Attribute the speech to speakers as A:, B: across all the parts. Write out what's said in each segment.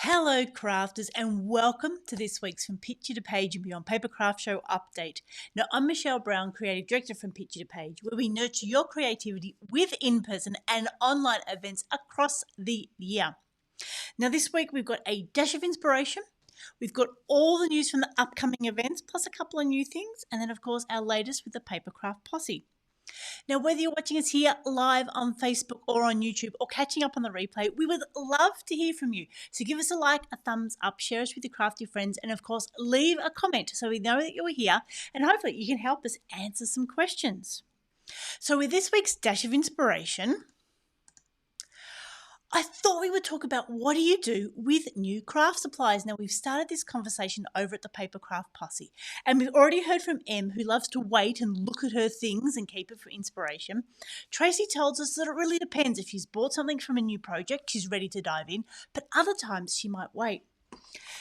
A: Hello crafters and welcome to this week's From Picture to Page and Beyond Papercraft Show update. Now I'm Michelle Brown, Creative Director from Picture to Page, where we nurture your creativity with in-person and online events across the year. Now this week we've got a dash of inspiration, we've got all the news from the upcoming events plus a couple of new things, and then of course our latest with the Papercraft posse. Now, whether you're watching us here live on Facebook or on YouTube or catching up on the replay, we would love to hear from you. So give us a like, a thumbs up, share us with your crafty friends, and of course, leave a comment so we know that you're here and hopefully you can help us answer some questions. So with this week's Dash of Inspiration, I thought we would talk about what do you do with new craft supplies. Now, we've started this conversation over at the Papercraft posse, and we've already heard from Em, who loves to wait and look at her things and keep it for inspiration. Tracy tells us that it really depends. If she's bought something from a new project, she's ready to dive in, but other times she might wait.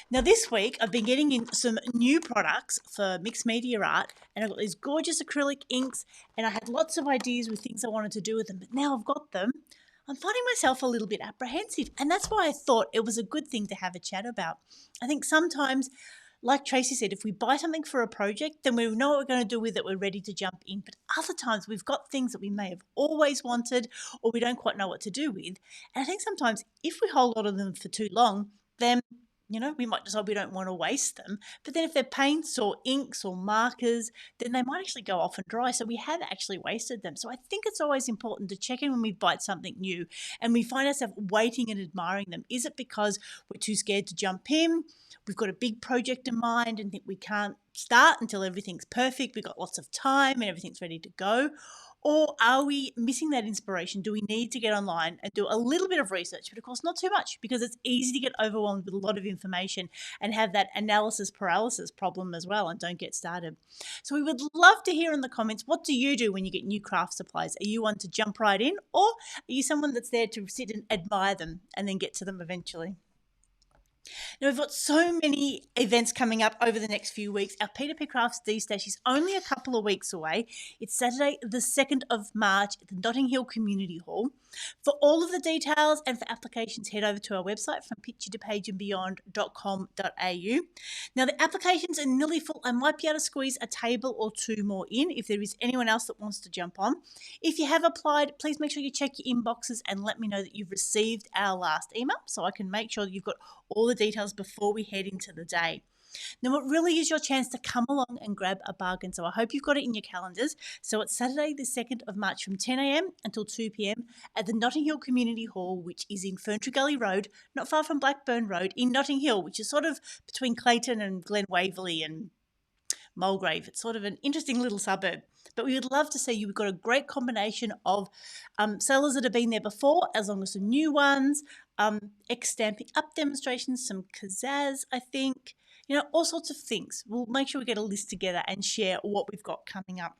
A: Now, this week, I've been getting in some new products for mixed media art, and I've got these gorgeous acrylic inks, and I had lots of ideas with things I wanted to do with them, but now I've got them, I'm finding myself a little bit apprehensive, and that's why I thought it was a good thing to have a chat about. I think sometimes, like Tracy said, if we buy something for a project, then we know what we're going to do with it, we're ready to jump in. But other times we've got things that we may have always wanted or we don't quite know what to do with. And I think sometimes if we hold on to them for too long, then we might decide we don't want to waste them. But then if they're paints or inks or markers, then they might actually go off and dry. So we have actually wasted them. So I think it's always important to check in when we buy something new and we find ourselves waiting and admiring them. Is it because we're too scared to jump in? We've got a big project in mind and think we can't start until everything's perfect. We've got lots of time and everything's ready to go. Or are we missing that inspiration? Do we need to get online and do a little bit of research, but of course not too much, because it's easy to get overwhelmed with a lot of information and have that analysis paralysis problem as well and don't get started. So we would love to hear in the comments, what do you do when you get new craft supplies? Are you one to jump right in, or are you someone that's there to sit and admire them and then get to them eventually? Now, we've got so many events coming up over the next few weeks. Our Papercrafts D-Stash is only a couple of weeks away. It's Saturday, the 2nd of March at the Notting Hill Community Hall. For all of the details and for applications, head over to our website from picturetopageandbeyond.com.au. Now, the applications are nearly full. I might be able to squeeze a table or two more in if there is anyone else that wants to jump on. If you have applied, please make sure you check your inboxes and let me know that you've received our last email so I can make sure that you've got all the details before we head into the day. Now, it really is your chance to come along and grab a bargain. So I hope you've got it in your calendars. So it's Saturday, the 2nd of March from 10 a.m. until 2 p.m. at the Notting Hill Community Hall, which is in Ferntree Gully Road, not far from Blackburn Road in Notting Hill, which is sort of between Clayton and Glen Waverley and Mulgrave. It's sort of an interesting little suburb. But we would love to see you. We've got a great combination of sellers that have been there before, as long as some new ones, Stamping Up demonstrations, some pizzazz, I think, all sorts of things. We'll make sure we get a list together and share what we've got coming up.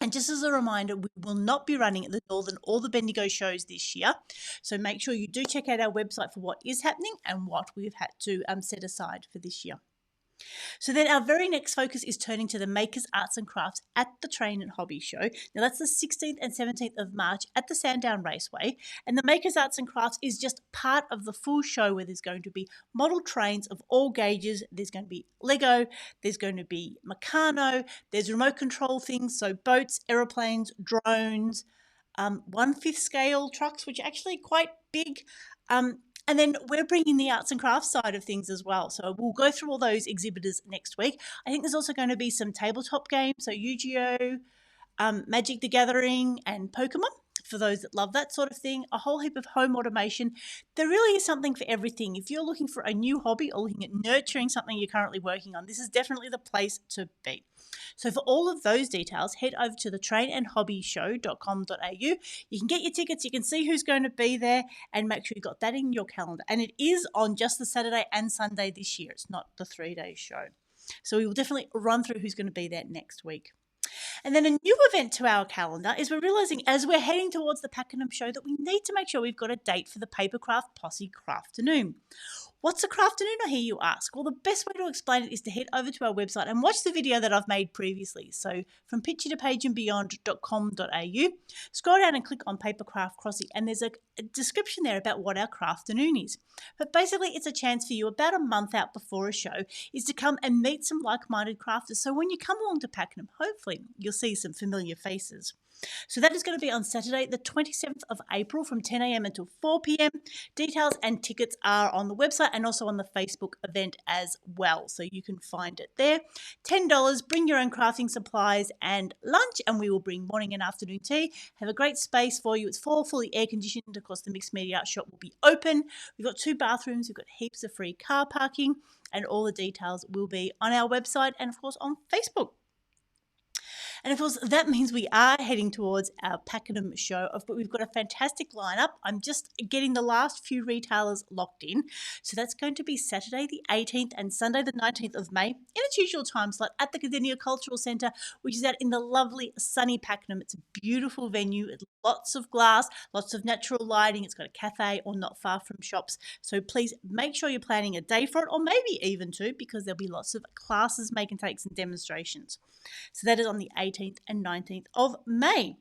A: And just as a reminder, we will not be running at the Northern or the Bendigo shows this year. So make sure you do check out our website for what is happening and what we've had to set aside for this year. So then our very next focus is turning to the Makers Arts and Crafts at the Train and Hobby Show. Now that's the 16th and 17th of March at the Sandown Raceway. And the Makers Arts and Crafts is just part of the full show where there's going to be model trains of all gauges. There's going to be Lego, there's going to be Meccano, there's remote control things, so boats, aeroplanes, drones, 1/5 scale trucks, which are actually quite big. And then we're bringing the arts and crafts side of things as well. So we'll go through all those exhibitors next week. I think there's also going to be some tabletop games, so Yu-Gi-Oh, Magic the Gathering and Pokemon, for those that love that sort of thing, a whole heap of home automation. There really is something for everything. If you're looking for a new hobby or looking at nurturing something you're currently working on, this is definitely the place to be. So for all of those details, head over to the trainandhobbyshow.com.au. You can get your tickets, you can see who's going to be there, and make sure you've got that in your calendar. And it is on just the Saturday and Sunday this year. It's not the 3-day show. So we will definitely run through who's going to be there next week. And then a new event to our calendar is we're realising as we're heading towards the Pakenham show that we need to make sure we've got a date for the Papercraft Posse Crafternoon. What's a crafternoon, I hear you ask? Well, the best way to explain it is to head over to our website and watch the video that I've made previously. So from picture2pageandbeyond.com.au, scroll down and click on Papercraft Crossing, and there's a description there about what our crafternoon is. But basically, it's a chance for you about a month out before a show is to come and meet some like-minded crafters. So when you come along to Pakenham, hopefully you'll see some familiar faces. So that is going to be on Saturday, the 27th of April from 10 a.m. until 4 p.m. Details and tickets are on the website and also on the Facebook event as well. So you can find it there. $10, bring your own crafting supplies and lunch, and we will bring morning and afternoon tea. Have a great space for you. It's fully air conditioned. Of course, the Mixed Media Art Shop will be open. We've got 2 bathrooms. We've got heaps of free car parking, and all the details will be on our website and, of course, on Facebook. And of course, that means we are heading towards our Pakenham show, but we've got a fantastic lineup. I'm just getting the last few retailers locked in. So that's going to be Saturday the 18th and Sunday the 19th of May in its usual time slot at the Gardenia Cultural Centre, which is out in the lovely sunny Pakenham. It's a beautiful venue. It's lots of glass, lots of natural lighting. It's got a cafe or not far from shops. So please make sure you're planning a day for it, or maybe even 2, because there'll be lots of classes, make and takes and demonstrations. So that is on the 18th and 19th of May.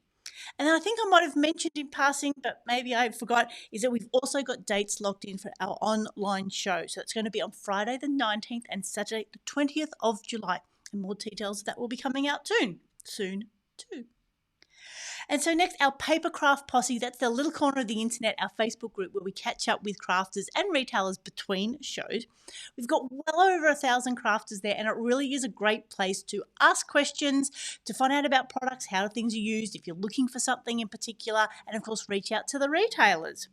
A: And then I think I might have mentioned in passing, but maybe I forgot, is that we've also got dates locked in for our online show. So it's going to be on Friday the 19th and Saturday the 20th of July. And more details of that will be coming out soon too. And so next, our Papercraft Posse. That's the little corner of the internet, our Facebook group, where we catch up with crafters and retailers between shows. We've got well over 1,000 crafters there, and it really is a great place to ask questions, to find out about products, how things are used, if you're looking for something in particular, and of course reach out to the retailers.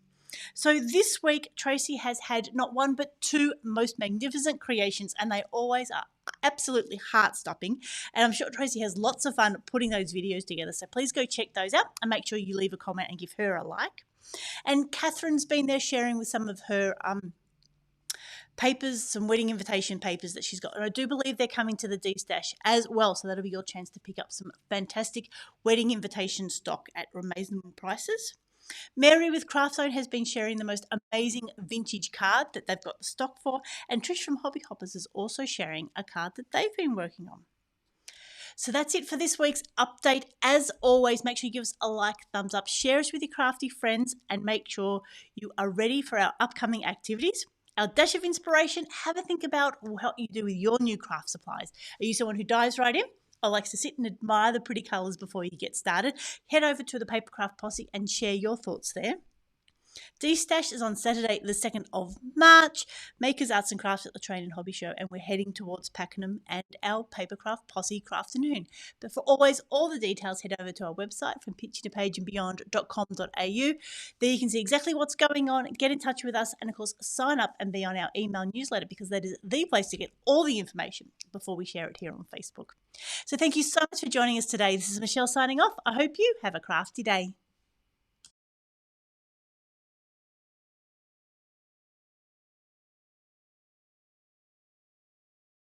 A: So this week, Tracy has had not one but 2 most magnificent creations, and they always are absolutely heart-stopping. And I'm sure Tracy has lots of fun putting those videos together. So please go check those out and make sure you leave a comment and give her a like. And Catherine's been there sharing with some of her papers, some wedding invitation papers that she's got. And I do believe they're coming to the D-Stash as well. So that'll be your chance to pick up some fantastic wedding invitation stock at reasonable prices. Mary with Craft Zone has been sharing the most amazing vintage card that they've got the stock for, and Trish from Hobby Hoppers is also sharing a card that they've been working on. So that's it for this week's update. As always, make sure you give us a like, thumbs up, share us with your crafty friends, and make sure you are ready for our upcoming activities. Our dash of inspiration, have a think about what will help you do with your new craft supplies. Are you someone who dives right in, or likes to sit and admire the pretty colours before you get started? Head over to the Papercraft Posse and share your thoughts there. D-Stash is on Saturday the 2nd of March, Makers Arts and Crafts at the Train and Hobby Show, and we're heading towards Pakenham and our Papercraft Posse Crafternoon. But for always, all the details, head over to our website from picture2pageandbeyond.com.au. There you can see exactly what's going on, get in touch with us, and of course sign up and be on our email newsletter, because that is the place to get all the information before we share it here on Facebook. So thank you so much for joining us today. This is Michelle signing off. I hope you have a crafty day.